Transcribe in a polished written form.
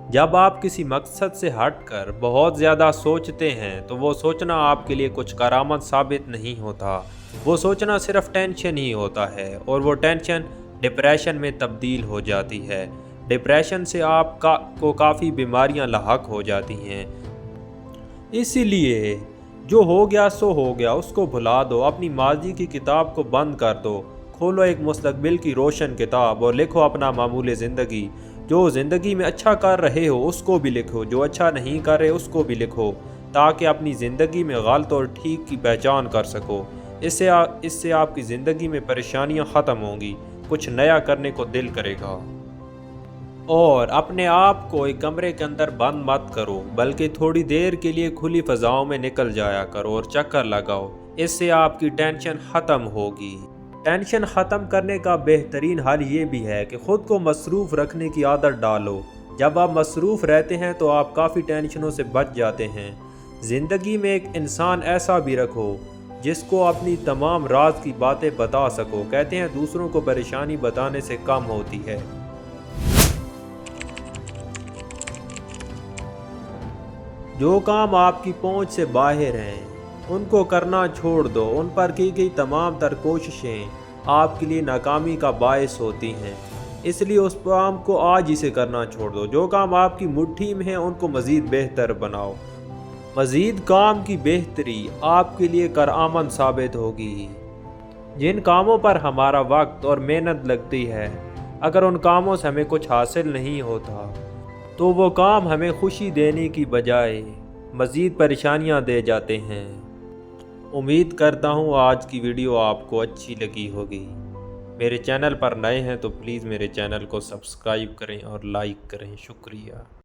جب آپ کسی مقصد سے ہٹ کر بہت زیادہ سوچتے ہیں تو وہ سوچنا آپ کے لیے کچھ کرامت ثابت نہیں ہوتا، وہ سوچنا صرف ٹینشن ہی ہوتا ہے، اور وہ ٹینشن ڈپریشن میں تبدیل ہو جاتی ہے۔ ڈپریشن سے آپ کو کافی بیماریاں لاحق ہو جاتی ہیں۔ اسی لیے جو ہو گیا سو ہو گیا، اس کو بھلا دو، اپنی ماضی کی کتاب کو بند کر دو، کھولو ایک مستقبل کی روشن کتاب اور لکھو اپنا معمول زندگی۔ جو زندگی میں اچھا کر رہے ہو اس کو بھی لکھو، جو اچھا نہیں کر رہے اس کو بھی لکھو، تاکہ اپنی زندگی میں غلط اور ٹھیک کی پہچان کر سکو۔ اس سے آپ کی زندگی میں پریشانیاں ختم ہوں گی، کچھ نیا کرنے کو دل کرے گا۔ اور اپنے آپ کو ایک کمرے کے اندر بند مت کرو، بلکہ تھوڑی دیر کے لیے کھلی فضاؤں میں نکل جایا کرو اور چکر لگاؤ۔ اس سے آپ کی ٹینشن ختم ہوگی۔ ٹینشن ختم کرنے کا بہترین حل یہ بھی ہے کہ خود کو مصروف رکھنے کی عادت ڈالو۔ جب آپ مصروف رہتے ہیں تو آپ کافی ٹینشنوں سے بچ جاتے ہیں۔ زندگی میں ایک انسان ایسا بھی رکھو جس کو اپنی تمام راز کی باتیں بتا سکو۔ کہتے ہیں دوسروں کو پریشانی بتانے سے کم ہوتی ہے۔ جو کام آپ کی پہنچ سے باہر ہیں ان کو کرنا چھوڑ دو، ان پر کی گئی تمام تر کوششیں آپ کے لیے ناکامی کا باعث ہوتی ہیں، اس لیے اس کام کو آج ہی سے کرنا چھوڑ دو۔ جو کام آپ کی مٹھی میں ہیں ان کو مزید بہتر بناؤ۔ مزید کام کی بہتری آپ کے لیے کارآمد ثابت ہوگی۔ جن کاموں پر ہمارا وقت اور محنت لگتی ہے، اگر ان کاموں سے ہمیں کچھ حاصل نہیں ہوتا تو وہ کام ہمیں خوشی دینے کی بجائے مزید پریشانیاں دے جاتے ہیں۔ امید کرتا ہوں آج کی ویڈیو آپ کو اچھی لگی ہوگی۔ میرے چینل پر نئے ہیں تو پلیز میرے چینل کو سبسکرائب کریں اور لائک کریں۔ شکریہ۔